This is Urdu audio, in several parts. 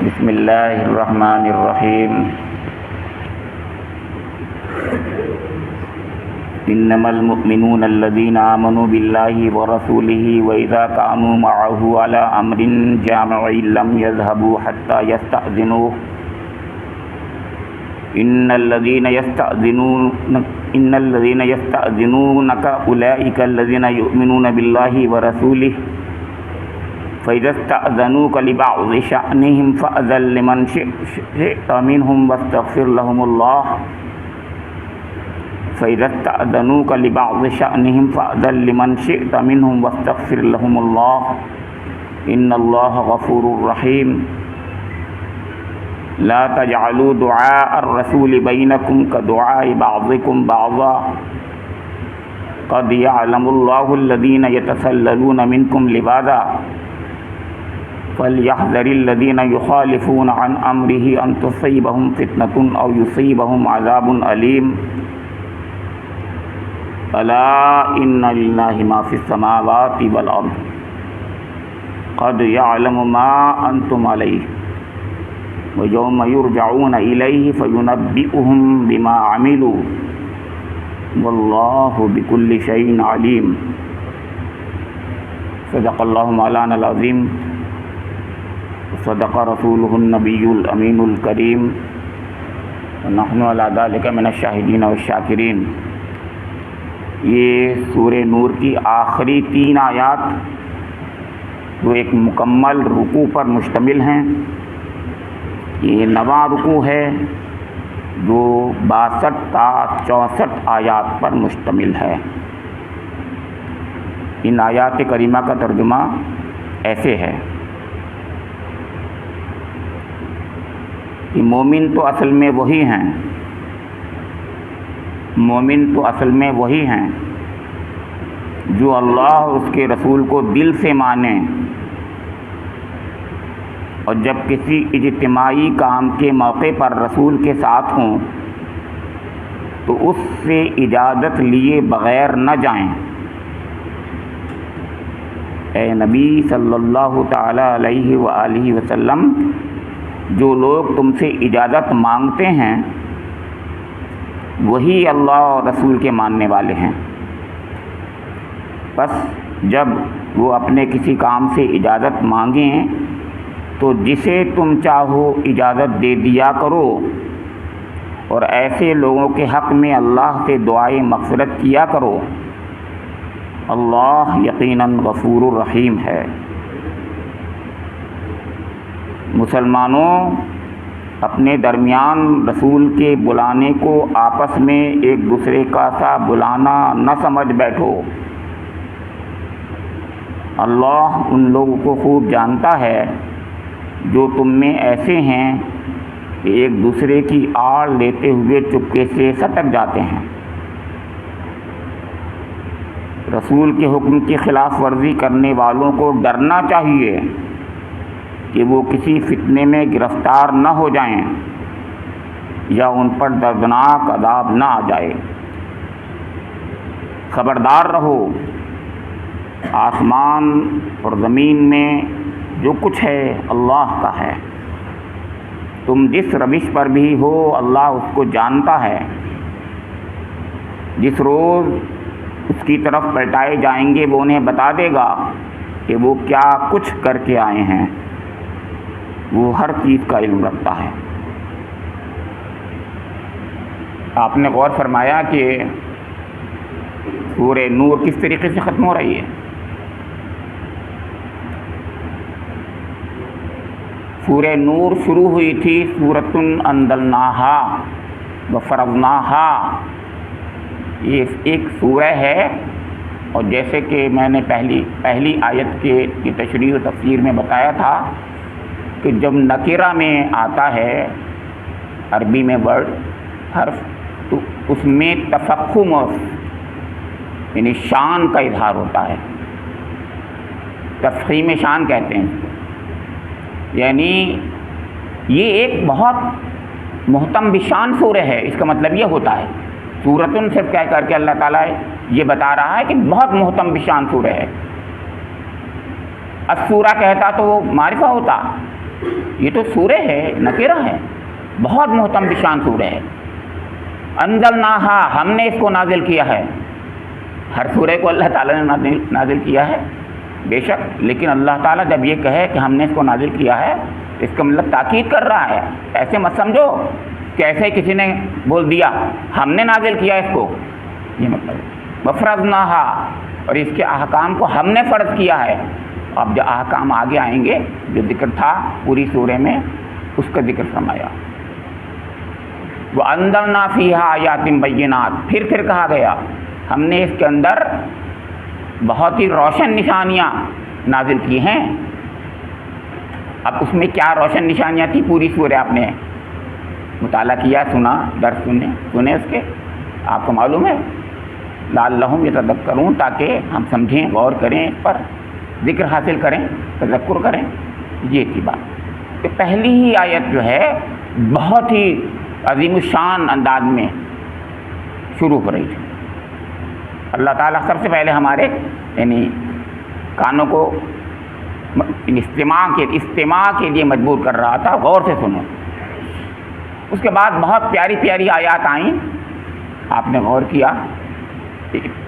بسم اللہ الرحمن الرحیم انما المؤمنون الذين آمنوا بالله ورسوله وإذا كانوا معه على أمر جامع لم يذهبوا حتى يستأذنوه إن الذين يستأذنونك أولئك الذين يؤمنون بالله ورسوله فإذا استأذنوك لبعض شأنهم فأذن لمن شئت منهم واستغفر لهم الله فإذا استأذنوك لبعض شأنهم فأذن لمن شئت منهم واستغفر لهم الله إن الله غفور رحيم لا تجعلوا دعاء الرسول بينكم كدعاء بعضكم بعضا قد يعلم الله الذين يتسللون منكم لواذا فليحذر الذين يخالفون عن أمره أن تصيبهم فتنة أو يصيبهم عذاب أليم ألا إن لله ما في السماوات والأرض قد يعلم ما أنتم عليه ويوم يرجعون إليه فينبئهم بما عملوا والله بكل شيء عليم صدق الله مولانا العظيم صدق رسوله النبي الأمين الكريم ونحن على ذلك من الشاهدين والشاكرين۔ یہ سورہ نور کی آخری 3 آیات جو ایک مکمل رکوع پر مشتمل ہیں، یہ 9واں رکوع ہے جو 62 تا 64 آیات پر مشتمل ہے۔ ان آیات کریمہ کا ترجمہ ایسے ہے کہ مومن تو اصل میں وہی ہیں، جو اللہ اور اس کے رسول کو دل سے مانیں اور جب کسی اجتماعی کام کے موقع پر رسول کے ساتھ ہوں تو اس سے اجازت لیے بغیر نہ جائیں۔ اے نبی صلی اللہ تعالی علیہ وآلہ وسلم، جو لوگ تم سے اجازت مانگتے ہیں وہی اللہ اور رسول کے ماننے والے ہیں، بس جب وہ اپنے کسی کام سے اجازت مانگیں تو جسے تم چاہو اجازت دے دیا کرو، اور ایسے لوگوں کے حق میں اللہ سے دعائے مغفرت کیا کرو، اللہ یقیناً غفور الرحیم ہے۔ مسلمانوں، اپنے درمیان رسول کے بلانے کو آپس میں ایک دوسرے کا سا بلانا نہ سمجھ بیٹھو۔ اللہ ان لوگوں کو خوب جانتا ہے جو تم میں ایسے ہیں کہ ایک دوسرے کی آڑ لیتے ہوئے چپکے سے سٹک جاتے ہیں۔ رسول کے حکم کی خلاف ورزی کرنے والوں کو ڈرنا چاہیے کہ وہ کسی فتنے میں گرفتار نہ ہو جائیں یا ان پر دردناک عذاب نہ آ جائے۔ خبردار رہو، آسمان اور زمین میں جو کچھ ہے اللہ کا ہے، تم جس روش پر بھی ہو اللہ اس کو جانتا ہے۔ جس روز اس کی طرف پلٹائے جائیں گے وہ انہیں بتا دے گا کہ وہ کیا کچھ کر کے آئے ہیں، وہ ہر چیز کا علم رکھتا ہے۔ آپ نے غور فرمایا کہ سورہ نور کس طریقے سے ختم ہو رہی ہے؟ سورہ نور شروع ہوئی تھی سورۃ انزلناہا وفرضناہا، یہ ایک سورہ ہے، اور جیسے کہ میں نے پہلی آیت کی تشریح و تفسیر میں بتایا تھا کہ جب نکرہ میں آتا ہے عربی میں ورڈ حرف تو اس میں تفخم یعنی شان کا اظہار ہوتا ہے، تفخیم شان کہتے ہیں، یعنی یہ ایک بہت محتم بشان سورہ ہے۔ اس کا مطلب یہ ہوتا ہے، سورتن صرف کہہ کر کے اللہ تعالیٰ یہ بتا رہا ہے کہ بہت محتم بشان سورہ ہے۔ السورہ کہتا تو وہ معرفہ ہوتا، یہ تو سورہ ہے، نکرہ ہے، بہت محترم بشان سورہ ہے. انزلناہا، ہم نے اس کو نازل کیا ہے. ہر سورہ کو اللہ تعالیٰ نے نازل کیا ہے بے شک، لیکن اللہ تعالیٰ جب یہ کہے کہ ہم نے اس کو نازل کیا ہے اس کا مطلب تاکید کر رہا ہے. ایسے مت سمجھو کہ ایسے کسی نے بول دیا ہم نے نازل کیا اس کو، یہ مطلب وفرضناہا، اور اس کے احکام کو ہم نے فرض کیا ہے. اب جو احکام آگے آئیں گے جو ذکر تھا پوری سورہ میں اس کا ذکر فرمایا. وَأَنزَلْنَا فِيهَا آیَاتٍ بَيِّنَاتٍ، پھر کہا گیا ہم نے اس کے اندر بہت ہی روشن نشانیاں نازل کی ہیں. اب اس میں کیا روشن نشانیاں تھیں؟ پوری سورہ آپ نے مطالعہ کیا، سنا، درس سنے اس کے، آپ کو معلوم ہے. لعلہم یتذکرون، تاکہ ہم سمجھیں، غور کریں، اس پر ذکر حاصل کریں، تذکر کریں. یہ تھی بات کہ پہلی ہی آیت جو ہے بہت ہی عظیم الشان انداز میں شروع ہو رہی تھی. اللہ تعالیٰ سب سے پہلے ہمارے یعنی کانوں کو استماع کے لیے مجبور کر رہا تھا، غور سے سنو. اس کے بعد بہت پیاری پیاری آیات آئیں، آپ نے غور کیا.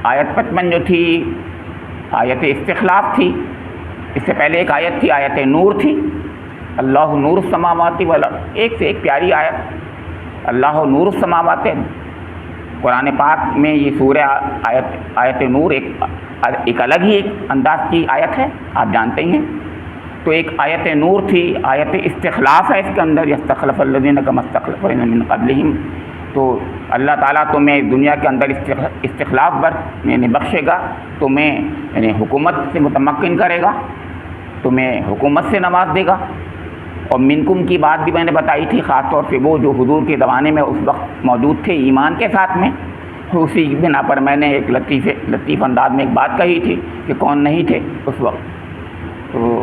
آیت 55 جو تھی آیت استخلاف تھی. اس سے پہلے ایک آیت تھی آیت نور تھی، اللہ نور السماوات والارض، ایک سے ایک پیاری آیت. اللہ نور السماوات، قرآن پاک میں یہ سورہ آیت نور ایک الگ ہی ایک انداز کی آیت ہے، آپ جانتے ہی ہیں. تو ایک آیت نور تھی، آیت استخلاف ہے اس کے اندر، یستخلف الذین کما استخلف من قبلہم. تو اللہ تعالیٰ تمہیں دنیا کے اندر استخلاف یعنی بخشے گا، تمہیں یعنی حکومت سے متمکن کرے گا، تمہیں حکومت سے نواز دے گا. اور منکم کی بات بھی میں نے بتائی تھی، خاص طور سے وہ جو حضور کے زمانے میں اس وقت موجود تھے ایمان کے ساتھ میں. اسی بنا پر میں نے ایک لطیف انداز میں ایک بات کہی تھی کہ کون نہیں تھے اس وقت، تو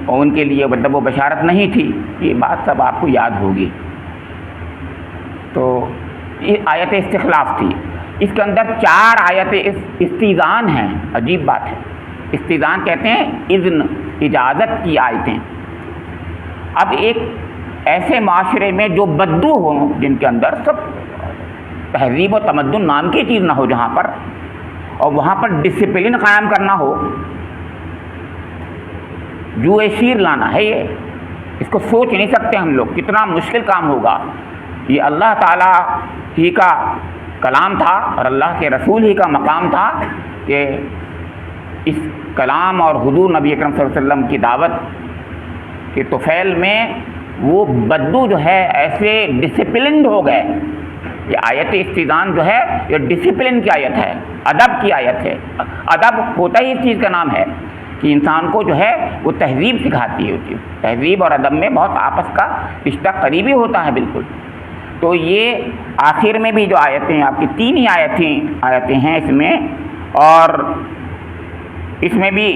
ان کے لیے مطلب وہ بشارت نہیں تھی. یہ بات سب آپ کو یاد ہوگی. تو یہ آیت استخلاف تھی. اس کے اندر 4 آیت استیذان ہیں. عجیب بات ہے، استیذان کہتے ہیں اذن، اجازت کی آیتیں. اب ایک ایسے معاشرے میں جو بدو ہوں، جن کے اندر سب تہذیب و تمدن نام کی چیز نہ ہو جہاں پر، اور وہاں پر ڈسپلن قائم کرنا ہو، جوئے شیر لانا ہے. یہ اس کو سوچ نہیں سکتے ہم لوگ، کتنا مشکل کام ہوگا. یہ اللہ تعالیٰ ہی کا کلام تھا اور اللہ کے رسول ہی کا مقام تھا کہ اس کلام اور حضور نبی اکرم صلی اللہ علیہ وسلم کی دعوت کے طفیل میں وہ بدو جو ہے ایسے ڈسپلنڈ ہو گئے. یہ آیت استیذان جو ہے یہ ڈسپلن کی آیت ہے، ادب کی آیت ہے. ادب ہوتا ہی اس چیز کا نام ہے کہ انسان کو جو ہے وہ تہذیب سکھاتی ہے. تہذیب اور ادب میں بہت آپس کا رشتہ قریبی ہوتا ہے بالکل. تو یہ آخر میں بھی جو آیتیں آپ کی 3 ہی آیتیں ہیں اس میں، اور اس میں بھی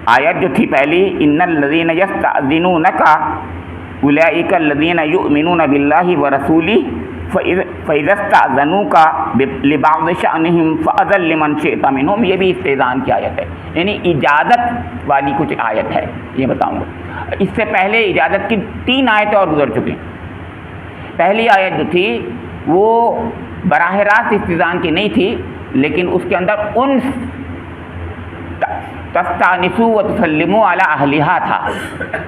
آیت جو تھی پہلی ان الذین یستأذنونک اولئک الذین یؤمنون باللہ ورسولہ فاذا استأذنوک لبعض شأنہم فأذن لمن شئت منہم، یہ بھی استئذان کی آیت ہے، یعنی اجازت والی کچھ آیت ہے. یہ بتاؤں گا. اس سے پہلے اجازت کی 3 آیتیں اور گزر چکی. پہلی آیت جو تھی وہ براہ راست استئذان کی نہیں تھی، لیکن اس کے اندر انس، تستانسوا وتسلموا علی اہلہا تھا.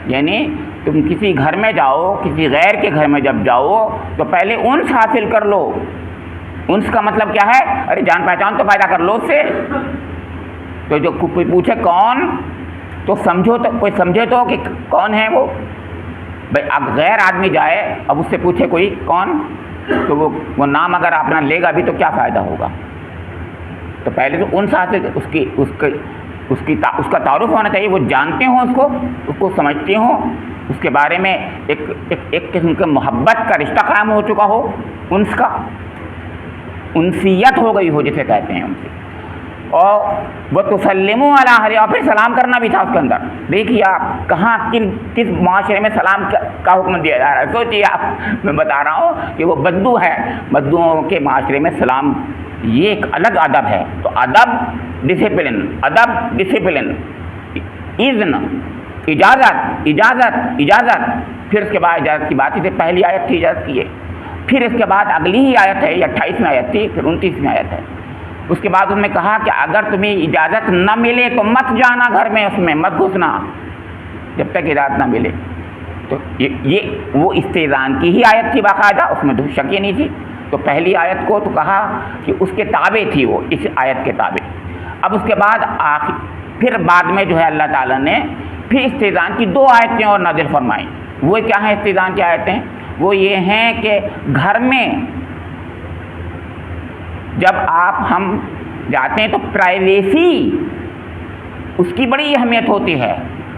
یعنی تم کسی گھر میں جاؤ، کسی غیر کے گھر میں جب جاؤ تو پہلے انس حاصل کر لو. انس کا مطلب کیا ہے؟ ارے جان پہچان تو پیدا کر لو اس سے. تو جو کوئی پوچھے کون، تو سمجھو، تو کوئی سمجھے تو کہ کون ہے وہ. بھائی اب غیر آدمی جائے، اب اس سے پوچھے کوئی کون، تو وہ نام اگر اپنا لے گا بھی تو کیا فائدہ ہوگا. تو پہلے تو انس حاصل، اس کا تعارف ہونا چاہیے، وہ جانتے ہوں اس کو سمجھتے ہوں، اس کے بارے میں ایک قسم کے محبت کا رشتہ قائم ہو چکا ہو، انس کا انسیت ہو گئی ہو جسے کہتے ہیں ان سے. اور وہ تسلموا علی اہلہا، اور پھر سلام کرنا بھی تھا اس کے اندر. دیکھیے آپ کہاں کس معاشرے میں سلام کا حکم دیا جا رہا ہے. سوچیے آپ، میں بتا رہا ہوں کہ وہ بدو ہے، بدوؤں کے معاشرے میں سلام یہ ایک الگ ادب ہے. تو ادب ڈسپلن، اذن اجازت اجازت اجازت، پھر اس کے بعد اجازت کی بات ہی تھی، پہلی آیت تھی اجازت کی ہے، پھر اس کے بعد اگلی ہی آیت ہے، یہ 28ویں آیت تھی، پھر 29ویں آیت ہے۔ اس کے بعد انہوں نے کہا کہ اگر تمہیں اجازت نہ ملے تو مت جانا گھر میں، اس میں مت گھسنا جب تک اجازت نہ ملے۔ تو یہ وہ استئذان کی ہی آیت تھی باقاعدہ، اس میں تو شک ہی نہیں تھی۔ تو پہلی آیت کو تو کہا کہ اس کے تابع تھی، وہ اس آیت کے تابع۔ اب اس کے بعد پھر بعد میں جو ہے اللہ تعالیٰ نے پھر استئذان کی 2 آیتیں اور نازل فرمائیں۔ وہ کیا ہیں استئذان کی آیتیں؟ وہ یہ ہیں کہ گھر میں جب ہم جاتے ہیں تو پرائیویسی اس کی بڑی اہمیت ہوتی ہے۔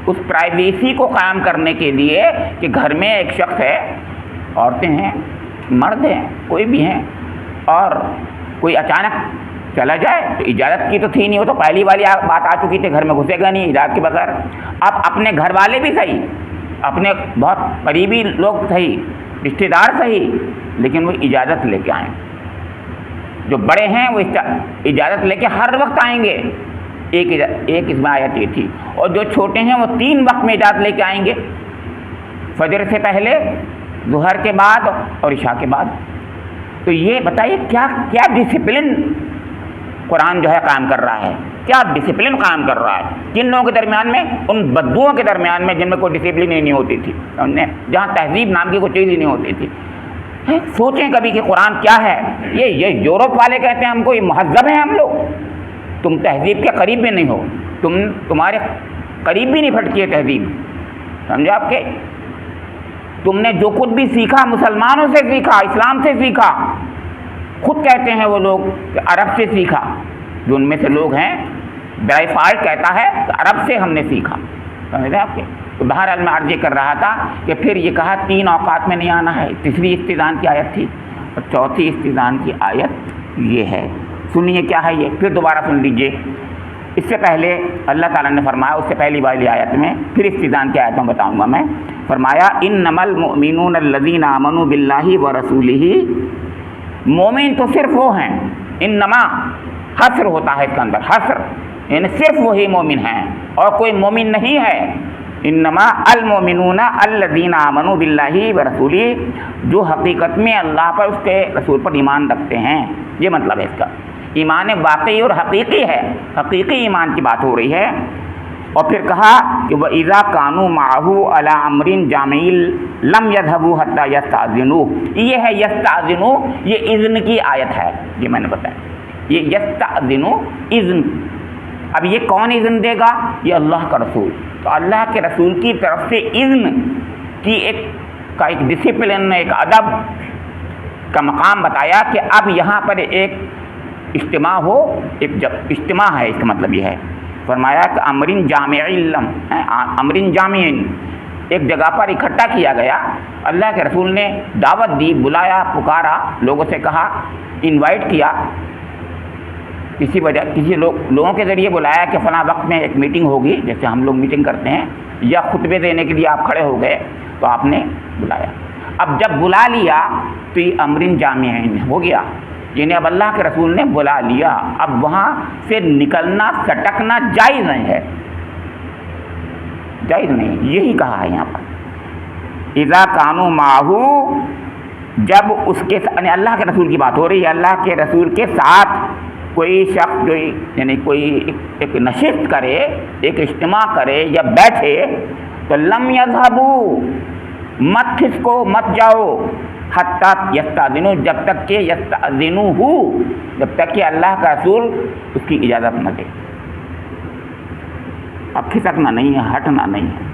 اس پرائیویسی کو قائم کرنے کے لیے کہ گھر میں ایک شخص ہے، عورتیں ہیں، مرد ہیں، کوئی بھی ہیں، اور کوئی اچانک چلا جائے تو اجازت کی تو تھی نہیں، وہ تو پہلی والی بات آ چکی تھی، گھر میں گھسے گا نہیں اجازت کے بغیر۔ اب اپنے گھر والے بھی صحیح، اپنے بہت قریبی لوگ صحیح، رشتہ دار صحیح، لیکن وہ اجازت لے کے آئیں۔ جو بڑے ہیں وہ اجازت لے کے ہر وقت آئیں گے، ایک اس میں آیت یہ تھی۔ اور جو چھوٹے ہیں وہ 3 وقت میں اجازت لے کے آئیں گے، فجر سے پہلے، ظہر کے بعد اور عشاء کے بعد۔ تو یہ بتائیے کیا ڈسپلن قرآن جو ہے قائم کر رہا ہے، کیا ڈسپلن قائم کر رہا ہے کن لوگوں کے درمیان میں؟ ان بدوؤں کے درمیان میں جن میں کوئی ڈسپلن ہی نہیں ہوتی تھی، جہاں تہذیب نام کی کوئی چیز ہی نہیں ہوتی تھی۔ سوچیں کبھی کہ قرآن کیا ہے۔ یہ یورپ والے کہتے ہیں ہم کو یہ مہذب ہیں ہم لوگ، تم تہذیب کے قریب بھی نہیں ہو، تمہارے قریب بھی نہیں پھٹکی ہے تہذیب، سمجھے آپ کے؟ تم نے جو کچھ بھی سیکھا مسلمانوں سے سیکھا، اسلام سے سیکھا، خود کہتے ہیں وہ لوگ کہ عرب سے سیکھا، جو ان میں سے لوگ ہیں برائفالٹ کہتا ہے کہ عرب سے ہم نے سیکھا، سمجھے آپ کے؟ تو بہرحال میں عرض یہ کر رہا تھا کہ پھر یہ کہا 3 اوقات میں نہیں آنا ہے، تیسری استئذان کی آیت تھی، اور چوتھی استئذان کی آیت یہ ہے۔ سنیے کیا ہے یہ، پھر دوبارہ سن لیجئے۔ اس سے پہلے اللہ تعالیٰ نے فرمایا، اس سے پہلی والی آیت میں، پھر استئذان کی آیت میں بتاؤں گا میں، فرمایا انما المؤمنون الذین آمنوا باللہ ورسولہ، مومن تو صرف وہ ہیں، انما حصر ہوتا ہے اس کے اندر، حصر یعنی صرف وہی مومن ہیں اور کوئی مومن نہیں ہے۔ انما المؤمنون الذین آمنوا باللہ ورسولہ، جو حقیقت میں اللہ پر، اس کے رسول پر ایمان رکھتے ہیں، یہ مطلب ہے اس کا۔ ایمان واقعی اور حقیقی ہے، حقیقی ایمان کی بات ہو رہی ہے۔ اور پھر کہا کہ وَإِذَا كَانُوا مَعَهُ عَلَىٰ أَمْرٍ جَامِعٍ لَمْ يَذْهَبُوا حَتَّىٰ يَسْتَأْذِنُوهُ، یہ ہے یستأذنوا، یہ اذن کی آیت ہے، یہ میں نے بتایا، یہ یستأذنوا اذن۔ اب یہ کون اذن دے گا؟ یہ اللہ کا رسول۔ تو اللہ کے رسول کی طرف سے اذن کی ایک ڈسپلن، ایک ادب کا مقام بتایا کہ اب یہاں پر ایک اجتماع ہو، ایک اجتماع ہے، اس کا مطلب یہ ہے۔ فرمایا کہ امرن جامع، امرن جامع، ایک جگہ پر اکٹھا کیا گیا، اللہ کے رسول نے دعوت دی، بلایا، پکارا، لوگوں سے کہا، انوائٹ کیا، کسی لوگوں کے ذریعے بلایا کہ فلاں وقت میں ایک میٹنگ ہوگی، جیسے ہم لوگ میٹنگ کرتے ہیں، یا خطبے دینے کے لیے آپ کھڑے ہو گئے تو آپ نے بلایا۔ اب جب بلا لیا تو یہ امرن جامع ہو گیا، یعنی اب اللہ کے رسول نے بلا لیا، اب وہاں سے نکلنا، سٹکنا جائز نہیں ہے، جائز نہیں، یہی کہا ہے یہاں پر۔ اذا کانوا معہ، جب اس کے یعنی اللہ کے رسول کی بات ہو رہی ہے، اللہ کے رسول کے ساتھ کوئی شخص جو یعنی کوئی ایک نشست کرے، ایک اجتماع کرے یا بیٹھے، تو لم یذهبوا، مت کھسکو، مت جاؤ، حتیٰ یستأذنوا، جب تک کہ یستأذنوہ، جب تک کہ اللہ کا رسول اس کی اجازت نہ دے۔ اب کھسکنا نہیں ہے، ہٹنا نہیں ہے۔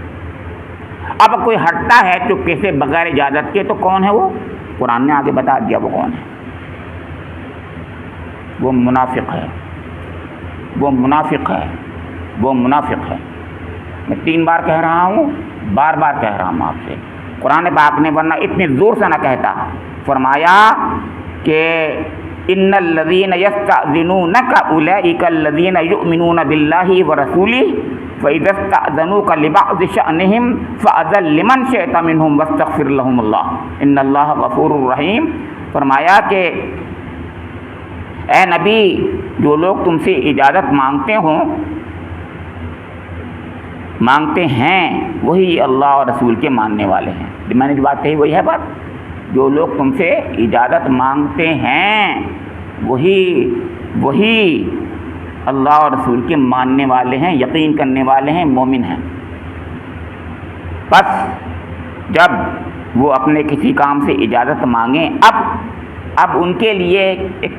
اب کوئی ہٹتا ہے تو کیسے بغیر اجازت کے، تو کون ہے وہ؟ قرآن نے آگے بتا دیا وہ کون ہے، وہ منافق ہے، وہ منافق ہے، وہ منافق ہے۔ میں 3 بار کہہ رہا ہوں، بار بار کہہ رہا ہوں آپ سے، قرآن پاک نے ورنہ اتنی زور سے نہ کہتا، فرمایا کہ ان الذین یستأذنونک اولئک الذین یؤمنون باللہ ورسولہ فاذا استأذنوک لبعض شأنہم فأذن لمن شئت منہم واستغفر لهم اللہ ان اللہ غفور رحیم۔ فرمایا کہ اے نبی، جو لوگ تم سے اجازت مانگتے ہوں مانگتے ہیں وہی اللہ اور رسول کے ماننے والے ہیں۔ میں نے جو بات کہی وہی ہے بات، جو لوگ تم سے اجازت مانگتے ہیں وہی اللہ اور رسول کے ماننے والے ہیں، یقین کرنے والے ہیں، مومن ہیں۔ بس جب وہ اپنے کسی کام سے اجازت مانگیں، اب ان کے لیے ایک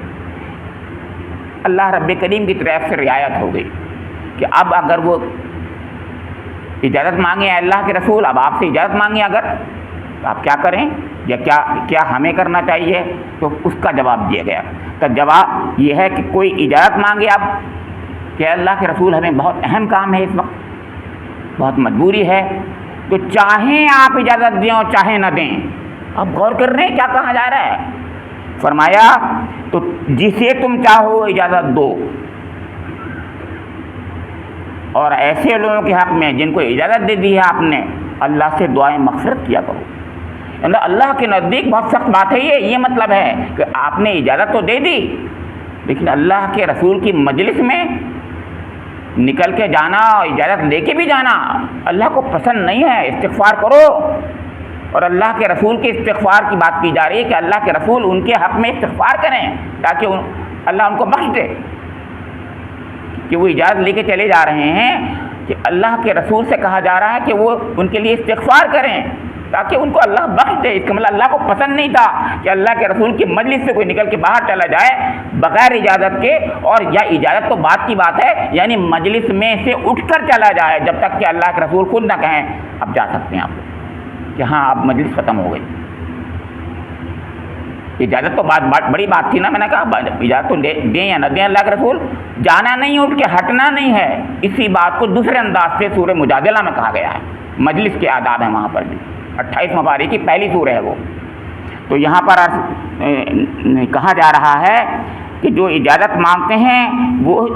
اللہ رب کریم کی طرف سے رعایت ہو گئی کہ اب اگر وہ اجازت مانگیں اللہ کے رسول، اب آپ سے اجازت مانگیں اگر، تو آپ کیا کریں یا کیا ہمیں کرنا چاہیے؟ تو اس کا جواب دیا گیا۔ تو جواب یہ ہے کہ کوئی اجازت مانگے اب کہ اللہ کے رسول ہمیں بہت اہم کام ہے، اس وقت بہت مجبوری ہے، تو چاہیں آپ اجازت دیں اور چاہیں نہ دیں۔ اب غور کر رہے ہیں کیا کہا جا رہا ہے؟ فرمایا تو جسے تم چاہو اجازت دو، اور ایسے لوگوں کے حق میں جن کو اجازت دے دی ہے آپ نے، اللہ سے دعائیں مغفرت کیا کرو۔ اللہ کے نزدیک بہت سخت بات ہے یہ مطلب ہے کہ آپ نے اجازت تو دے دی، لیکن اللہ کے رسول کی مجلس میں نکل کے جانا اور اجازت لے کے بھی جانا اللہ کو پسند نہیں ہے۔ استغفار کرو، اور اللہ کے رسول کے استغفار کی بات کی جا رہی ہے کہ اللہ کے رسول ان کے حق میں استغفار کریں تاکہ اللہ ان کو بخش دے، کہ وہ اجازت لے کے چلے جا رہے ہیں کہ اللہ کے رسول سے کہا جا رہا ہے کہ وہ ان کے لیے استغفار کریں تاکہ ان کو اللہ بخش دے۔ اس کا مطلب اللہ کو پسند نہیں تھا کہ اللہ کے رسول کی مجلس سے کوئی نکل کے باہر چلا جائے بغیر اجازت کے، اور یا اجازت تو بات کی بات ہے، یعنی مجلس میں سے اٹھ کر چلا جائے جب تک کہ اللہ کے رسول خود نہ کہیں اب جا سکتے ہیں آپ کہ ہاں اب مجلس ختم ہو گئی۔ اجازت تو بڑی بات تھی نا، میں نے کہا اجازت تو دیں یا نہ دیں اللہ کے رسول، جانا نہیں، اٹھ کے ہٹنا نہیں ہے۔ اسی بات کو دوسرے انداز سے سورہ مجادلہ میں کہا گیا ہے، مجلس کے آداب ہیں وہاں پر بھی، 28 مبارک کی پہلی سورہ ہے وہ۔ تو یہاں پر کہا جا رہا ہے کہ جو اجازت مانگتے ہیں، وہ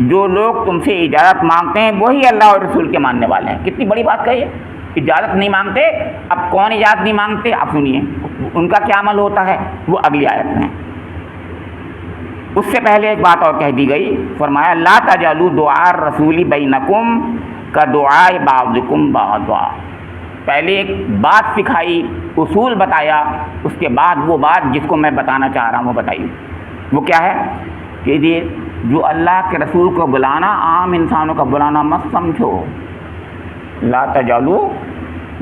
جو لوگ تم سے اجازت مانگتے ہیں وہی اللہ اور رسول کے ماننے والے ہیں۔ کتنی بڑی بات کہی ہے، اجازت نہیں مانگتے۔ اب کون اجازت نہیں مانگتے؟ آپ سنیے ان کا کیا عمل ہوتا ہے، وہ اگلی آیت میں۔ اس سے پہلے ایک بات اور کہہ دی گئی، فرمایا لا تجعلوا دعاء الرسول بینکم کدعاء بعضکم بعضا۔ پہلے ایک بات سکھائی، اصول بتایا، اس کے بعد وہ بات جس کو میں بتانا چاہ رہا ہوں وہ بتائی۔ وہ کیا ہے کہ جو اللہ کے رسول کو بلانا عام انسانوں کا بلانا مت سمجھو۔ لا تجعلوا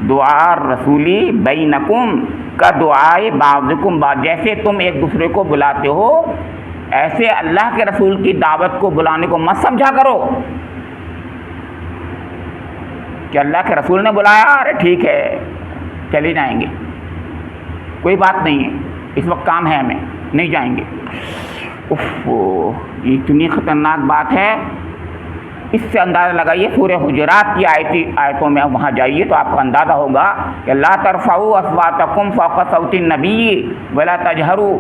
دعاء الرسول بینکم کدعاء بعضکم بعضا، جیسے تم ایک دوسرے کو بلاتے ہو ایسے اللہ کے رسول کی دعوت کو بلانے کو مت سمجھا کرو کہ اللہ کے رسول نے بلایا، ارے ٹھیک ہے چلے جائیں گے، کوئی بات نہیں ہے، اس وقت کام ہے ہمیں، نہیں جائیں گے۔ یہ اتنی خطرناک بات ہے، اس سے اندازہ لگائیے سورہ حجرات کی آیتوں میں وہاں جائیے تو آپ کو اندازہ ہوگا کہ لا ترفعوا اصواتکم فوق صوت النبی ولا تجہروا،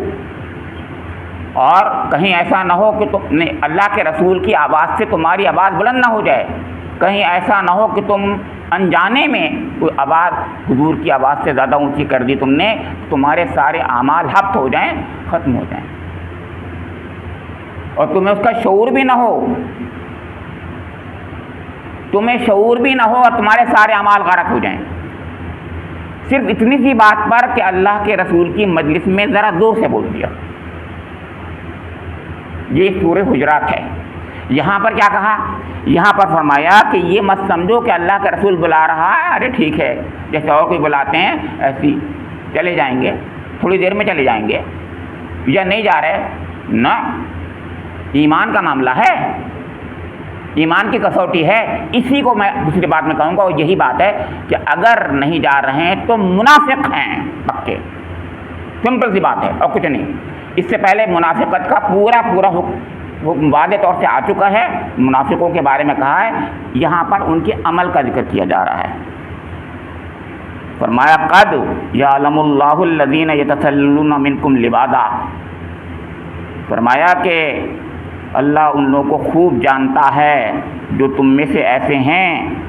اور کہیں ایسا نہ ہو کہ تم نے اللہ کے رسول کی آواز سے تمہاری آواز بلند نہ ہو جائے، کہیں ایسا نہ ہو کہ تم انجانے میں کوئی آواز حضور کی آواز سے زیادہ اونچی کر دی تم نے، تمہارے سارے اعمال حبط ہو جائیں، ختم ہو جائیں، اور تمہیں اس کا شعور بھی نہ ہو، تمہیں شعور بھی نہ ہو اور تمہارے سارے اعمال غرق ہو جائیں، صرف اتنی سی بات پر کہ اللہ کے رسول کی مجلس میں ذرا زور سے بول دیا۔ یہ سورہ حجرات ہے۔ یہاں پر کیا کہا؟ یہاں پر فرمایا کہ یہ مت سمجھو کہ اللہ کا رسول بلا رہا ہے، ارے ٹھیک ہے جیسے اور کوئی بلاتے ہیں ایسی چلے جائیں گے، تھوڑی دیر میں چلے جائیں گے، یا نہیں جا رہے نہ، ایمان کا معاملہ ہے، ایمان کی کسوٹی ہے۔ اسی کو میں دوسری بات میں کہوں گا، اور یہی بات ہے کہ اگر نہیں جا رہے ہیں تو منافق ہیں پکے، سمپل سی بات ہے اور کچھ نہیں۔ اس سے پہلے منافقت کا پورا حکم واضح طور سے آ چکا ہے، منافقوں کے بارے میں کہا ہے، یہاں پر ان کے عمل کا ذکر کیا جا رہا ہے۔ فرمایا قد یعلم اللہ الذین یتسللون منکم لواذا، فرمایا کہ اللہ ان لوگوں کو خوب جانتا ہے جو تم میں سے ایسے ہیں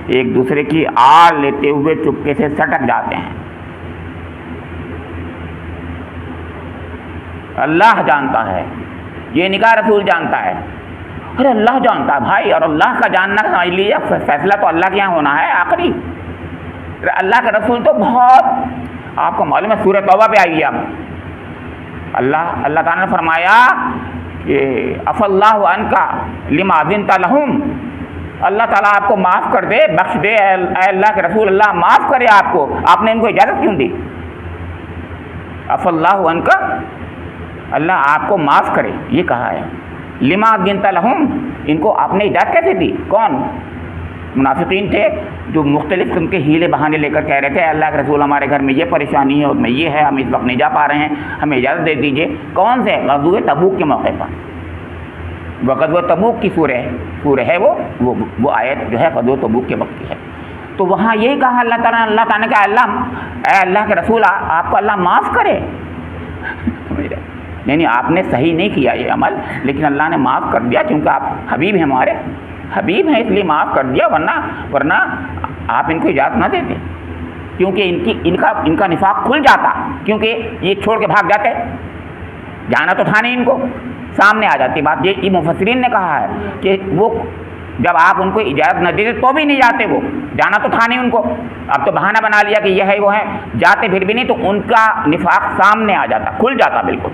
ایک دوسرے کی آڑ لیتے ہوئے چپکے سے سٹک جاتے ہیں۔ اللہ جانتا ہے، یہ نگاہ رسول جانتا ہے، ارے اللہ جانتا ہے بھائی، اور اللہ کا جاننا سمجھ لیجیے فیصلہ تو اللہ کے یہاں ہونا ہے آخری۔ اللہ کے رسول تو بہت، آپ کو معلوم ہے سورہ توبہ پہ آئیے آپ، اللہ تعالیٰ نے فرمایا کہ عفا اللہ عنک لما اذنت لہم، اللہ تعالیٰ آپ کو معاف کر دے، بخش دے، اے اللہ کے رسول اللہ معاف کرے آپ کو، آپ نے ان کو اجازت کیوں دی؟ عفا اللہ عنک، اللہ آپ کو معاف کرے، یہ کہا ہے۔ لما اذنت لہم، ان کو آپ نے اجازت کیسے دی؟ کون؟ منافقین تھے جو مختلف قسم کے ہیلے بہانے لے کر کہہ رہے تھے اللہ کے رسول ہمارے گھر میں یہ پریشانی ہے، اس میں یہ ہے، ہم اس وقت نہیں جا پا رہے ہیں، ہمیں اجازت دے دیجیے۔ کون سے؟ غزوہ تبوک کے موقع پر، وہ غزوہ تبوک کی سورہ ہے، وہ آیت جو ہے غزوہ تبوک کے وقت کی ہے۔ تو وہاں یہی کہا اللہ تعالیٰ نے کہا اے اللہ کے رسول آپ کو اللہ معاف کرے، یعنی آپ نے صحیح نہیں کیا یہ عمل، لیکن اللہ نے معاف کر دیا کیونکہ آپ حبیب ہیں، ہمارے حبیب ہیں، اس لیے معاف کر دیا، ورنہ آپ ان کو اجازت نہ دیتے، کیونکہ ان کا نفاق کھل جاتا، کیونکہ یہ چھوڑ کے بھاگ جاتے، جانا تو تھا نہیں ان کو، سامنے آ جاتی بات۔ یہ مفسرین نے کہا ہے کہ وہ جب آپ ان کو اجازت نہ دیتے تو بھی نہیں جاتے، وہ جانا تو تھا نہیں ان کو، اب تو بہانہ بنا لیا کہ یہ ہے وہ ہے، جاتے پھر بھی نہیں، تو ان کا نفاق سامنے آ جاتا، کھل جاتا بالکل،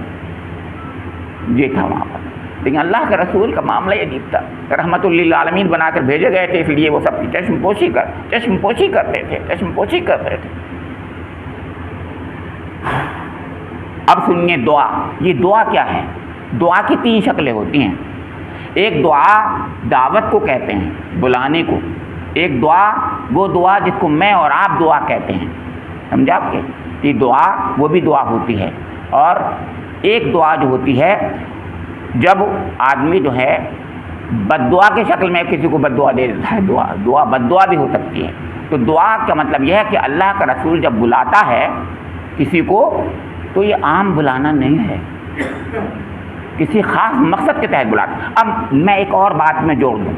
یہ تھا وہاں پر۔ لیکن اللہ کے رسول کا معاملہ یہ عجیب تھا، رحمت للعالمین بنا کر بھیجے گئے تھے، اس لیے وہ سب کی چشم پوشی کرتے تھے۔ اب سنیے دعا، یہ دعا کیا ہے؟ دعا کی 3 شکلیں ہوتی ہیں۔ ایک دعا دعوت کو کہتے ہیں، بلانے کو۔ ایک دعا وہ دعا جس کو میں اور آپ دعا کہتے ہیں، سمجھا آپ کے؟ یہ دعا وہ بھی دعا ہوتی ہے۔ اور ایک دعا جو ہوتی ہے جب آدمی جو ہے بد دعا کی شکل میں کسی کو بد دعا دے دیتا ہے، دعا بد دعا بھی ہو سکتی ہے۔ تو دعا کا مطلب یہ ہے کہ اللہ کا رسول جب بلاتا ہے کسی کو تو یہ عام بلانا نہیں ہے، کسی خاص مقصد کے تحت بلاتا۔ اب میں ایک اور بات میں جوڑ دوں،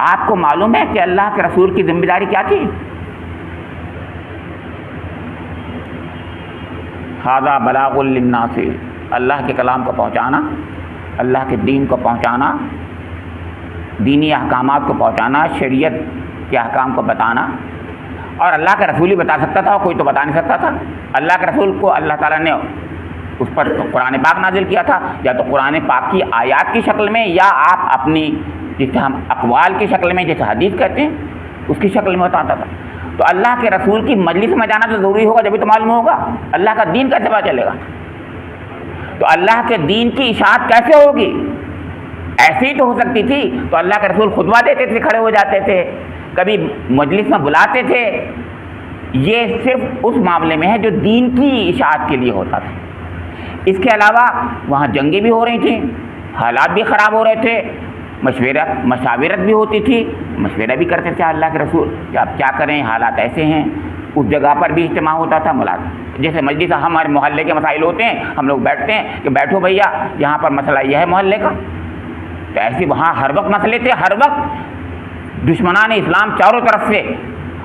آپ کو معلوم ہے کہ اللہ کے رسول کی ذمہ داری کیا تھی؟ ھذا بلاغ للناس، اللہ کے کلام کو پہنچانا، اللہ کے دین کو پہنچانا، دینی احکامات کو پہنچانا، شریعت کے احکام کو بتانا۔ اور اللہ کا رسول ہی بتا سکتا تھا، کوئی تو بتا نہیں سکتا تھا۔ اللہ کے رسول کو اللہ تعالیٰ نے اس پر قرآن پاک نازل کیا تھا، یا تو قرآن پاک کی آیات کی شکل میں، یا آپ اپنی جسے ہم اقوال کی شکل میں، جیسے حدیث کہتے ہیں، اس کی شکل میں بتاتا تھا۔ تو اللہ کے رسول کی مجلس میں جانا تو ضروری ہوگا، جبھی تو معلوم ہوگا اللہ کا دین کیسے پتہ چلے گا۔ تو اللہ کے دین کی اشاعت کیسے ہوگی؟ ایسی ہی تو ہو سکتی تھی۔ تو اللہ کے رسول خطبہ دیتے تھے، کھڑے ہو جاتے تھے، کبھی مجلس میں بلاتے تھے۔ یہ صرف اس معاملے میں ہے جو دین کی اشاعت کے لیے ہوتا تھا۔ اس کے علاوہ وہاں جنگیں بھی ہو رہی تھیں، حالات بھی خراب ہو رہے تھے، مشاورت بھی ہوتی تھی، مشورہ بھی کرتے تھے اللہ کے رسول کہ آپ کیا کریں، حالات ایسے ہیں۔ اس جگہ پر بھی اجتماع ہوتا تھا، ملاقات، جیسے مجلس ہمارے محلے کے مسائل ہوتے ہیں، ہم لوگ بیٹھتے ہیں کہ بیٹھو بھیا یہاں پر مسئلہ یہ ہے محلے کا، تو ایسے وہاں ہر وقت مسئلے تھے، ہر وقت دشمنان اسلام چاروں طرف سے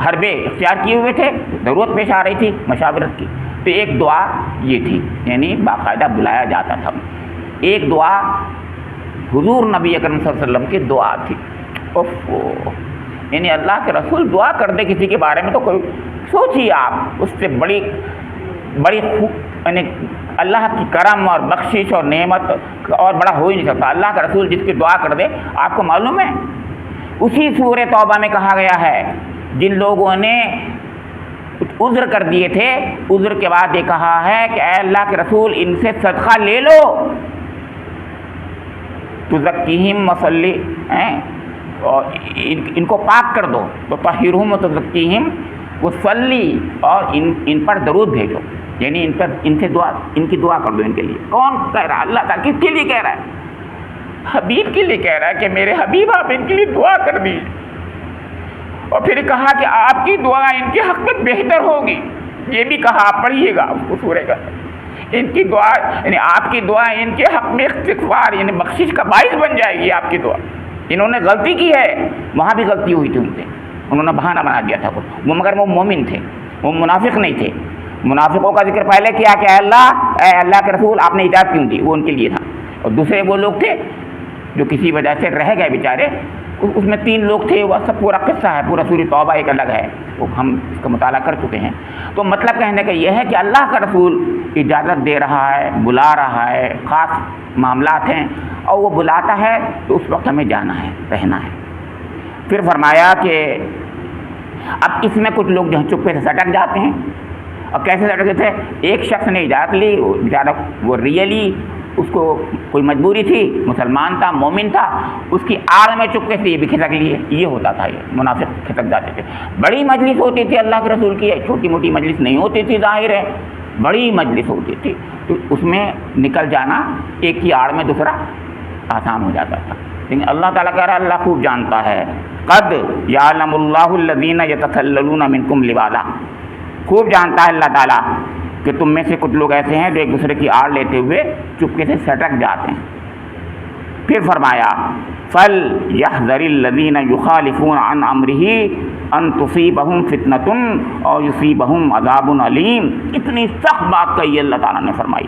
حربے اختیار کیے ہوئے تھے، ضرورت پیش آ رہی تھی مشاورت کی۔ تو ایک دعا یہ تھی، یعنی باقاعدہ بلایا جاتا تھا۔ ایک دعا حضور نبی اکرم صلی اللہ علیہ وسلم کی دعا تھی۔ یعنی اللہ کے رسول دعا کر دے کسی کے بارے میں تو کوئی سوچیے آپ، اس سے بڑی یعنی اللہ کی کرم اور بخشش اور نعمت اور بڑا ہو ہی نہیں سکتا۔ اللہ کا رسول جس کی دعا کر دے، آپ کو معلوم ہے اسی سورہ توبہ میں کہا گیا ہے جن لوگوں نے عذر کر دیے تھے، عذر کے بعد یہ کہا ہے کہ اے اللہ کے رسول ان سے صدقہ لے لو، تزکیہم وصلی، اور ان کو پاک کر دو، تو طہرہم وتزکیہم وصلی، اور ان پر درود بھیجو، یعنی ان کی دعا کر دو ان کے لیے۔ کون کہہ رہا ہے؟ اللہ تعالیٰ کس کے لیے کہہ رہا ہے؟ حبیب کے لیے کہہ رہا ہے کہ میرے حبیب آپ ان کے لیے دعا کر دیجیے۔ اور پھر کہا کہ آپ کی دعا ان کے حق میں بہتر ہوگی، یہ بھی کہا، آپ پڑھیے گا اس کو سورہ کا، ان کی دعا یعنی آپ کی دعا ان کے حق میں استغفار یعنی بخشش کا باعث بن جائے گی آپ کی دعا۔ انہوں نے غلطی کی ہے، وہاں بھی غلطی ہوئی تھی ان سے، انہوں نے بہانہ بنا دیا تھا وہ، مگر وہ مومن تھے، وہ منافق نہیں تھے۔ منافقوں کا ذکر پہلے کیا کہ اے اللہ کے رسول آپ نے اجازت کیوں دی، وہ ان کے لیے تھا۔ اور دوسرے وہ لوگ تھے جو کسی وجہ سے رہ گئے بیچارے، اس میں 3 لوگ تھے، وہ سب پورا قصہ ہے، پورا سورہ توبہ ایک الگ ہے، وہ ہم اس کا مطالعہ کر چکے ہیں۔ تو مطلب کہنے کا یہ ہے کہ اللہ کا رسول اجازت دے رہا ہے، بلا رہا ہے، خاص معاملات ہیں اور وہ بلاتا ہے تو اس وقت ہمیں جانا ہے، رہنا ہے۔ پھر فرمایا کہ اب اس میں کچھ لوگ جو ہیں چپے سے سٹک جاتے ہیں، اور کیسے سٹکتے تھے؟ ایک شخص نے اجازت لی، بیچارہ وہ ریئلی اس کو کوئی مجبوری تھی، مسلمان تھا، مومن تھا، اس کی آڑ میں چپکے سے یہ بھی کھسک لیے، یہ ہوتا تھا، یہ منافق کھسک جاتے تھے۔ بڑی مجلس ہوتی تھی اللہ کے رسول کی، چھوٹی موٹی مجلس نہیں ہوتی تھی، ظاہر ہے بڑی مجلس ہوتی تھی، تو اس میں نکل جانا ایک کی آڑ میں دوسرا آسان ہو جاتا تھا۔ لیکن اللہ تعالیٰ کہہ رہا ہے اللہ خوب جانتا ہے، قد یعلم اللہ الذین یتسللون منکم لواذا، خوب جانتا ہے اللہ تعالیٰ کہ تم میں سے کچھ لوگ ایسے ہیں جو ایک دوسرے کی آڑ لیتے ہوئے چپکے سے سٹک جاتے ہیں۔ پھر فرمایا فَلْيَحْذَرِ الَّذِينَ يُخَالِفُونَ عَنْ أَمْرِهِ أَن تُصِيبَهُمْ فِتْنَةٌ أَوْ يُصِيبَهُمْ عَذَابٌ أَلِيمٌ۔ اتنی سخت بات کہی اللہ تعالیٰ نے فرمائی،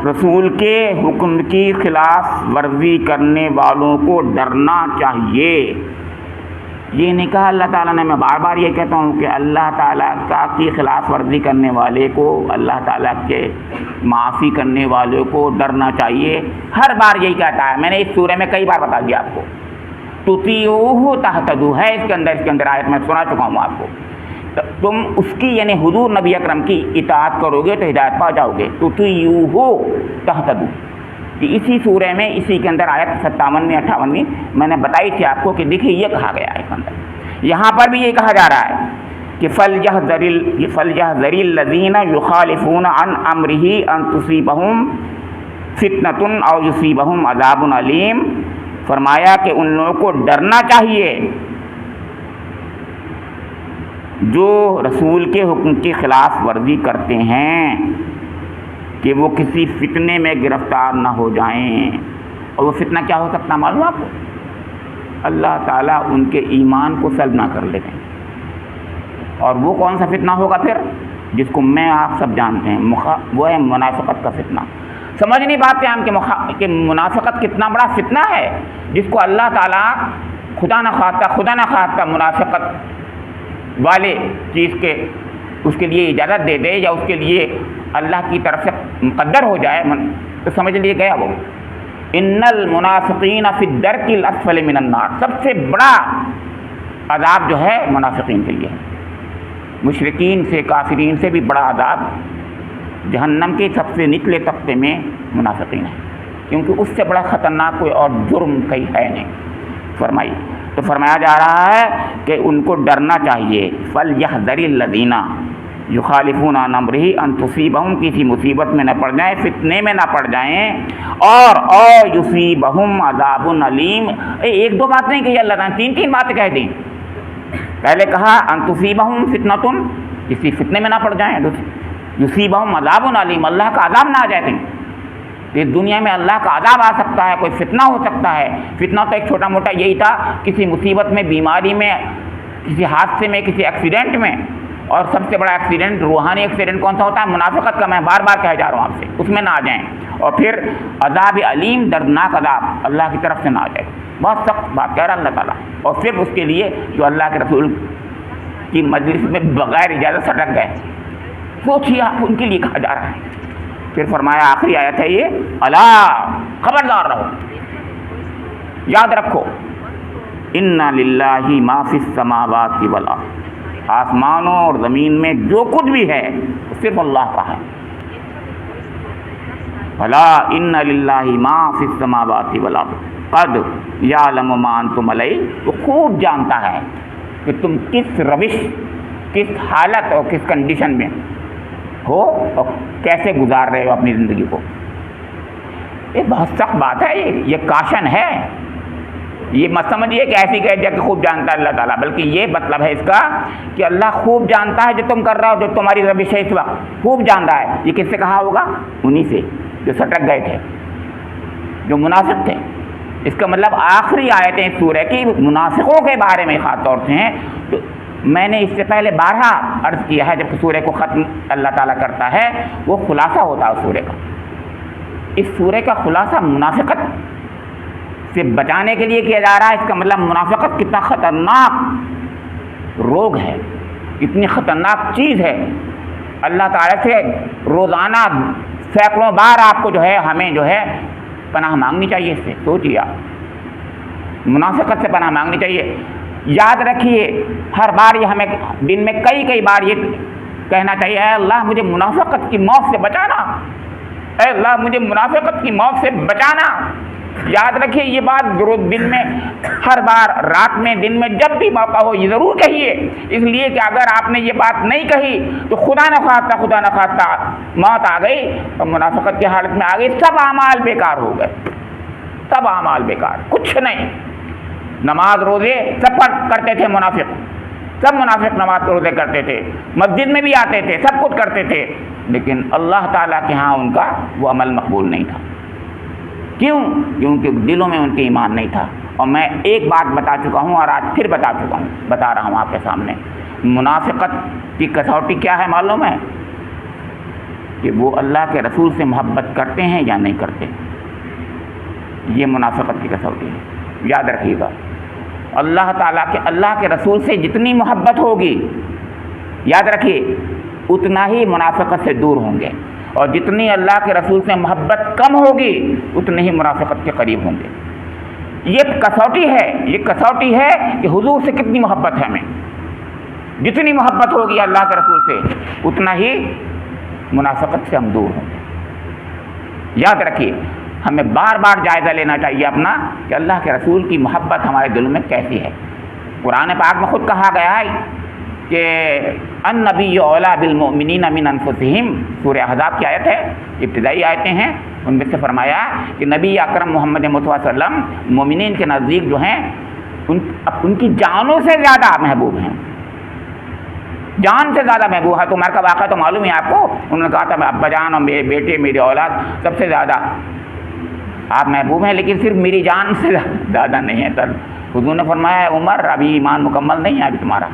رسول کے حکم کی خلاف ورزی کرنے والوں کو ڈرنا چاہیے۔ یہ نہیں کہا اللہ تعالیٰ نے، میں بار بار یہ کہتا ہوں کہ اللہ تعالیٰ کی خلاف ورزی کرنے والے کو، اللہ تعالیٰ کے معافی کرنے والے کو ڈرنا چاہیے، ہر بار یہی کہتا ہے۔ میں نے اس سورہ میں کئی بار بتا دیا آپ کو، تُطِیعُوهُ تَہْتَدُوا ہے اس کے اندر آیت میں سنا چکا ہوں آپ کو، تم اس کی یعنی حضور نبی اکرم کی اطاعت کرو گے تو ہدایت پا جاؤ گے، تُطِیعُوهُ تَہْتَدُوا۔ اسی سورہ میں اسی کے اندر آیت 57ویں 58ویں میں نے بتائی تھی آپ کو کہ دیکھیے یہ کہا گیا ہے اس اندر، یہاں پر بھی یہ کہا جا رہا ہے کہ فَلْيَحْذَرِ الَّذِينَ يُخَالِفُونَ عَنْ أَمْرِهِ أَن تُصِيبَهُمْ فِتْنَةٌ أَوْ يُصِيبَهُمْ عَذَابٌ أَلِيمٌ۔ فرمایا کہ ان لوگوں کو ڈرنا چاہیے جو رسول کے حکم کی خلاف ورزی کرتے ہیں کہ وہ کسی فتنے میں گرفتار نہ ہو جائیں۔ اور وہ فتنہ کیا ہو سکتا معلوم آپ کو؟ اللہ تعالیٰ ان کے ایمان کو سلب نہ کر لے گئے۔ اور وہ کون سا فتنہ ہوگا پھر؟ جس کو میں آپ سب جانتے ہیں، وہ ہے منافقت کا فتنہ۔ سمجھ نہیں پاتے ہم کہ منافقت کتنا بڑا فتنہ ہے، جس کو اللہ تعالیٰ خدا نہ خواستہ منافقت والے چیز کے اس کے لیے اجازت دے دے یا اس کے لیے اللہ کی طرف سے مقدر ہو جائے تو سمجھ لیے گیا وہ ان المنافقین فی الدرک الاسفل من النار، سب سے بڑا عذاب جو ہے منافقین کے لیے، مشرکین سے کافرین سے بھی بڑا عذاب جہنم کے سب سے نچلے طبقے میں منافقین ہے، کیونکہ اس سے بڑا خطرناک کوئی اور جرم کہیں ہے نہیں۔ فرمائی تو فرمایا جا رہا ہے کہ ان کو ڈرنا چاہیے، فَلْيَحْذَرِ الَّذِينَ يُخَالِفُونَ عَنْ أَمْرِهِ أَن تُصِيبَهُمْ، کسی مصیبت میں نہ پڑ جائیں، فتنے میں نہ پڑ جائیں، اور يُصِيبَهُمْ عَذَابٌ أَلِيمٌ۔ ایک دو بات نہیں کہی اللہ تعالیٰ نے، 3 باتیں کہہ دیں۔ پہلے کہا أَن تُصِيبَهُمْ فِتْنَةٌ، کسی فتنے میں نہ پڑ جائیں، يُصِيبَهُمْ عَذَابٌ أَلِيمٌ، اللہ کا عذاب نہ آ جائے کہیں۔ اس دنیا میں اللہ کا عذاب آ سکتا ہے، کوئی فتنہ ہو سکتا ہے۔ فتنہ تو ایک چھوٹا موٹا یہی تھا، کسی مصیبت میں، بیماری میں، کسی حادثے میں، کسی ایکسیڈنٹ میں، اور سب سے بڑا ایکسیڈنٹ، روحانی ایکسیڈنٹ کون سا ہوتا ہے؟ منافقت کا، میں بار بار کہہ جا رہا ہوں آپ سے، اس میں نہ آ جائیں۔ اور پھر عذاب علیم، دردناک عذاب اللہ کی طرف سے نہ آ جائے، بہت سخت بات کہہ رہا اللہ تعالیٰ۔ اور صرف اس کے لیے جو اللہ کے رسول کی مجلس میں بغیر اجازت سٹک گئے، سوچیے آپ، ان کے لیے کہا جا رہا ہے۔ پھر فرمایا آخری آیت ہے یہ، الا، خبردار رہو، یاد رکھو، ان للہ ما فی السماوات والارض، آسمانوں اور زمین میں جو کچھ بھی ہے صرف اللہ کا ہے۔ الا ان للہ ما فی السماوات والارض قد یعلم ما انتم علیہ، وہ خوب جانتا ہے کہ تم کس روش، کس حالت اور کس کنڈیشن میں ہو اور کیسے گزار رہے ہو اپنی زندگی کو۔ یہ بہت سخت بات ہے، یہ کاشن ہے، یہ مت سمجھیے کہ ایسی کہہ دیا کہ خوب جانتا ہے اللہ تعالیٰ، بلکہ یہ مطلب ہے اس کا کہ اللہ خوب جانتا ہے جو تم کر رہے ہو، جو تمہاری روش ہے اس وقت، خوب جان رہا ہے۔ یہ کس سے کہا ہوگا؟ انہی سے جو سٹک گئے تھے، جو منافق تھے۔ اس کا مطلب آخری آیتیں سورہ کی منافقوں کے بارے میں خاص طور سے ہیں۔ تو میں نے اس سے پہلے بارہا عرض کیا ہے، جب سورہ کو ختم اللہ تعالیٰ کرتا ہے وہ خلاصہ ہوتا ہے سورہ کا۔ اس سورہ کا خلاصہ منافقت سے بچانے کے لیے کیا جا رہا ہے، اس کا مطلب منافقت کتنا خطرناک روگ ہے، کتنی خطرناک چیز ہے۔ اللہ تعالیٰ سے روزانہ سینکڑوں بار آپ کو جو ہے ہمیں جو ہے پناہ مانگنی چاہیے۔ اس سے سوچیے، منافقت سے پناہ مانگنی چاہیے۔ یاد رکھیے، ہر بار یہ ہمیں دن میں کئی بار یہ کہنا چاہیے، اے اللہ مجھے منافقت کی موت سے بچانا، اے اللہ مجھے منافقت کی موت سے بچانا۔ یاد رکھیے یہ بات دن میں ہر بار، رات میں، دن میں، جب بھی موقع ہو یہ ضرور کہیے، اس لیے کہ اگر آپ نے یہ بات نہیں کہی تو خدا نہ خواستہ موت آ گئی اور منافقت کی حالت میں آ گئی، سب اعمال بیکار ہو گئے، سب اعمال بیکار، کچھ نہیں۔ نماز روزے سب کرتے تھے منافق، سب منافق نماز روزے کرتے تھے، مسجد میں بھی آتے تھے، سب کچھ کرتے تھے، لیکن اللہ تعالیٰ کے ہاں ان کا وہ عمل مقبول نہیں تھا۔ کیوں؟ کیونکہ دلوں میں ان کے ایمان نہیں تھا۔ اور میں ایک بات بتا چکا ہوں اور آج پھر بتا رہا ہوں آپ کے سامنے، منافقت کی کسوٹی کیا ہے معلوم ہے؟ کہ وہ اللہ کے رسول سے محبت کرتے ہیں یا نہیں کرتے، یہ منافقت کی کسوٹی ہے۔ یاد رکھیے گا، اللہ کے رسول سے جتنی محبت ہوگی، یاد رکھیے اتنا ہی منافقت سے دور ہوں گے، اور جتنی اللہ کے رسول سے محبت کم ہوگی اتنے ہی منافقت کے قریب ہوں گے۔ یہ کسوٹی ہے کہ حضور سے کتنی محبت ہے ہمیں، جتنی محبت ہوگی اللہ کے رسول سے اتنا ہی منافقت سے ہم دور ہوں گے۔ یاد رکھیے، ہمیں بار بار جائزہ لینا چاہیے اپنا کہ اللہ کے رسول کی محبت ہمارے دل میں کیسی ہے۔ قرآن پاک میں خود کہا گیا ہے کہ النبی اولیٰ بالمؤمنین من انفسہم، سورہ احزاب کی آیت ہے، ابتدائی آیتیں ہیں، ان میں سے فرمایا کہ نبی اکرم محمد مصطفیٰ صلی اللہ علیہ وسلم مومنین کے نزدیک جو ہیں ان کی جانوں سے زیادہ محبوب ہیں، جان سے زیادہ محبوب ہے۔ تو عمر کا واقعہ تو معلوم ہے آپ کو، انہوں نے کہا تھا میں ابا جان اور میرے بیٹے، میری اولاد سب سے زیادہ آپ محبوب ہیں، لیکن صرف میری جان سے زیادہ نہیں ہے۔ تب حضور نے فرمایا عمر ابھی ایمان مکمل نہیں ہے ابھی تمہارا،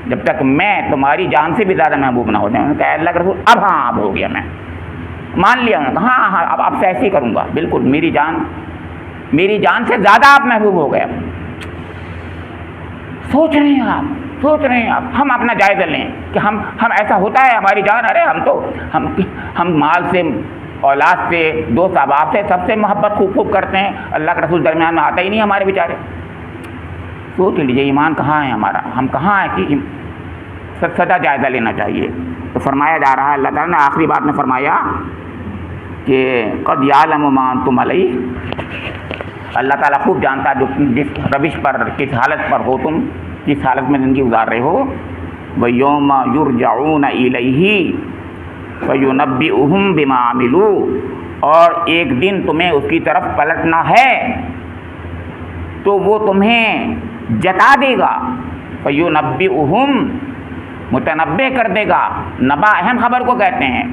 جب تک میں تمہاری جان سے بھی زیادہ محبوب نہ ہو جاؤں۔ انہوں نے کہا اللہ کے رسول اب ہو گیا، میں مان لیا۔ انہوں نے کہا ہاں اب آپ سے ایسے ہی کروں گا، بالکل میری جان سے زیادہ آپ محبوب ہو گئے۔ سوچ رہے ہیں آپ، ہم اپنا جائزہ لیں کہ ہم ایسا ہوتا ہے ہماری جان، ارے ہم مال سے، اولاد سے، دوست احباب سے، سب سے محبت خوب کرتے ہیں، اللہ کے رسول درمیان میں آتا ہی نہیں ہمارے بیچارے۔ سوچ لیجیے ایمان کہاں ہے ہمارا، ہم کہاں ہے کہ سدا جائزہ لینا چاہیے۔ تو فرمایا جا رہا ہے، اللہ تعالیٰ نے آخری بات میں فرمایا کہ قد یعلم ما انتم علیہ، اللہ تعالیٰ خوب جانتا ہے جس روش پر، کس حالت پر ہو تم، جس حالت میں زندگی گزار رہے ہو۔ وَيَوْمَ يُرْجَعُونَ إِلَيْهِ فَيُنَبِّئُهُم بِمَا عَمِلُوا، اور ایک دن تمہیں اس کی طرف پلٹنا ہے تو وہ تمہیں جتا دے گا، فَيُنَبِّئُهُم متنبع کر دے گا، نبا اہم خبر کو کہتے ہیں،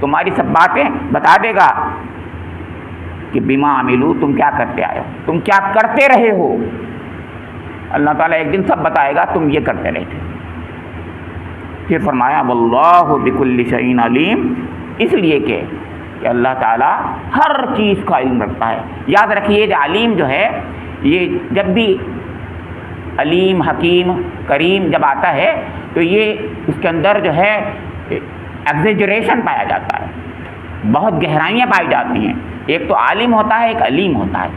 تمہاری سب باتیں بتا دے گا کہ بما عملو، تم کیا کرتے آئے ہو، تم کیا کرتے رہے ہو۔ اللہ تعالیٰ ایک دن سب بتائے گا تم یہ کرتے رہے تھے۔ پھر فرمایا واللہ بکل شیء علیم، اس لیے کہ اللہ تعالیٰ ہر چیز کا علم رکھتا ہے۔ یاد رکھیے کہ علیم جو ہے، یہ جب بھی علیم، حکیم، کریم جب آتا ہے تو یہ اس کے اندر جو ہے ایگزیجریشن پایا جاتا ہے، بہت گہرائیاں پائی جاتی ہیں۔ ایک تو عالم ہوتا ہے، ایک علیم ہوتا ہے،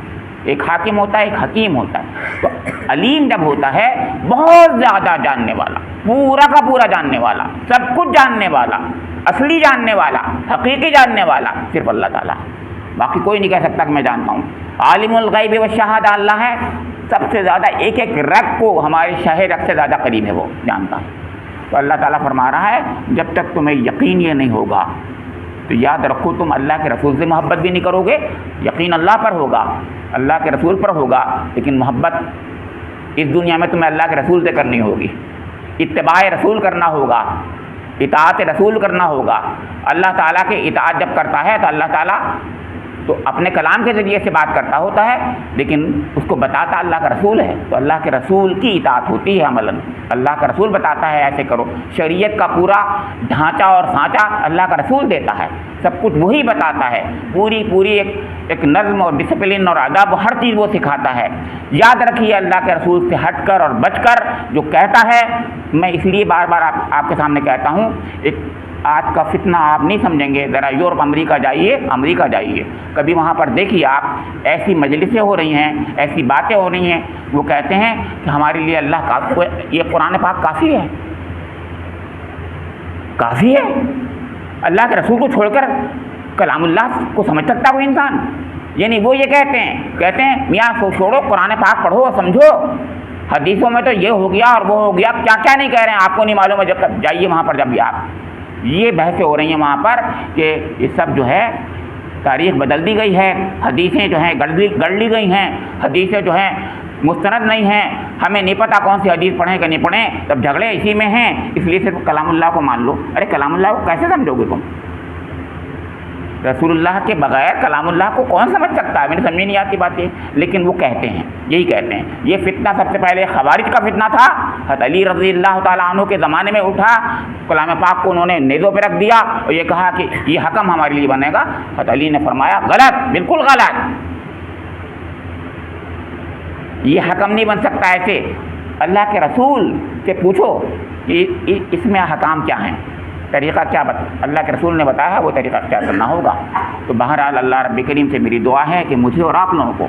ایک حاکم ہوتا ہے، ایک حکیم ہوتا ہے۔ تو علیم جب ہوتا ہے بہت زیادہ جاننے والا، پورا کا پورا جاننے والا، سب کچھ جاننے والا، اصلی جاننے والا، حقیقی جاننے والا صرف اللہ تعالیٰ، باقی کوئی نہیں کہہ سکتا کہ میں جانتا ہوں۔ عالم الغیب والشہادہ اللہ ہے، سب سے زیادہ ایک ایک رگ کو ہمارے شہ رگ سے زیادہ قریب ہے، وہ جانتا ہے۔ تو اللہ تعالیٰ فرما رہا ہے جب تک تمہیں یقین یہ نہیں ہوگا تو یاد رکھو تم اللہ کے رسول سے محبت بھی نہیں کرو گے۔ یقین اللہ پر ہوگا، اللہ کے رسول پر ہوگا، لیکن محبت اس دنیا میں تمہیں اللہ کے رسول سے کرنی ہوگی، اتباع رسول کرنا ہوگا، اطاعت رسول کرنا ہوگا۔ اللہ تعالیٰ کے اطاعت جب کرتا ہے تو اللہ تعالیٰ تو اپنے کلام کے ذریعے سے بات کرتا ہوتا ہے، لیکن اس کو بتاتا اللہ کا رسول ہے، تو اللہ کے رسول کی اطاعت ہوتی ہے عملاً۔ اللہ کا رسول بتاتا ہے ایسے کرو، شریعت کا پورا ڈھانچہ اور سانچہ اللہ کا رسول دیتا ہے، سب کچھ وہی بتاتا ہے، پوری ایک نظم اور ڈسپلن اور ادب، ہر چیز وہ سکھاتا ہے۔ یاد رکھیے اللہ کے رسول سے ہٹ کر اور بچ کر جو کہتا ہے، میں اس لیے بار بار آپ کے سامنے کہتا ہوں، ایک آج کا فتنہ آپ نہیں سمجھیں گے، ذرا یورپ امریکہ جائیے، کبھی وہاں پر دیکھیے آپ، ایسی مجلسیں ہو رہی ہیں، ایسی باتیں ہو رہی ہیں، وہ کہتے ہیں کہ ہمارے لیے اللہ کا یہ قرآن پاک کافی ہے، اللہ کے رسول کو چھوڑ کر کلام اللہ کو سمجھ سکتا ہے وہ انسان؟ یعنی وہ یہ کہتے ہیں میاں چھوڑو، قرآن پاک پڑھو اور سمجھو، حدیثوں میں تو یہ ہو گیا اور وہ ہو گیا، کیا نہیں کہہ رہے ہیں، آپ کو نہیں معلوم ہے، جب تک جائیے وہاں پر، جب بھی آپ یہ بحثیں ہو رہی ہیں وہاں پر کہ یہ سب جو ہے تاریخ بدل دی گئی ہے، حدیثیں جو ہیں گڑ لی گئی ہیں، حدیثیں جو ہیں مستند نہیں ہیں، ہمیں نہیں پتہ کون سی حدیث پڑھیں کہ نہیں پڑھیں، تب جھگڑے اسی میں ہیں، اس لیے صرف کلام اللہ کو مان لو۔ ارے کلام اللہ کو کیسے سمجھو گے تم؟ رسول اللہ کے بغیر کلام اللہ کو کون سمجھ سکتا ہے؟ میرے سمجھ نہیں آتی باتیں، لیکن وہ کہتے ہیں، یہی کہتے ہیں۔ یہ فتنہ سب سے پہلے خوارج کا فتنہ تھا، حضرت علی رضی اللہ تعالیٰ عنہ کے زمانے میں اٹھا، کلام پاک کو انہوں نے نیزوں پہ رکھ دیا اور یہ کہا کہ یہ حکم ہمارے لیے بنے گا۔ حضرت علی نے فرمایا غلط، بالکل غلط، یہ حکم نہیں بن سکتا ایسے، اللہ کے رسول سے پوچھو کہ اس میں حکام کیا ہیں، طریقہ کیا اللہ کے رسول نے بتایا، وہ طریقہ کیا کرنا ہوگا۔ تو بہرحال اللہ رب کریم سے میری دعا ہے کہ مجھے اور آپ لوگوں کو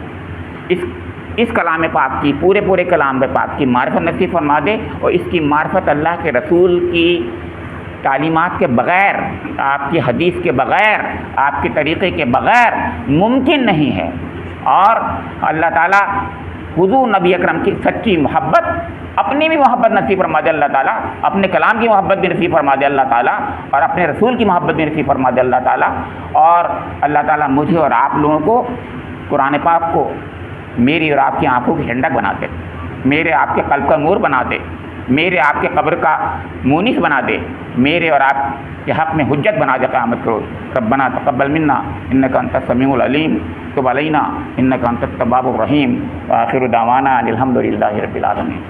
اس کلام پاک کی، پورے کلام پاک کی معرفت نصیب فرما دے، اور اس کی معرفت اللہ کے رسول کی تعلیمات کے بغیر، آپ کی حدیث کے بغیر، آپ کے طریقے کے بغیر ممکن نہیں ہے۔ اور اللہ تعالیٰ حضور نبی اکرم کی سچی محبت، اپنی بھی محبت نصیب فرما دے اللہ تعالیٰ، اپنے کلام کی محبت بھی نصیب فرما دے اللہ تعالیٰ، اور اپنے رسول کی محبت بھی نصیب فرما دے اللہ تعالیٰ، اور اللہ تعالیٰ مجھے اور آپ لوگوں کو قرآن پاک کو میری اور آپ کی آنکھوں کی ٹھنڈک بنا دے، میرے آپ کے قلب کا نور بنا دے، میرے آپ کے قبر کا مونس بنا دے، میرے اور آپ کے حق میں حجت بنا دے قیامت کو۔ ربنا تقبل منا انک انت السمیع العلیم تب علینا انک انت التواب الرحیم وآخر دعوانا ان الحمد للہ رب العالمین۔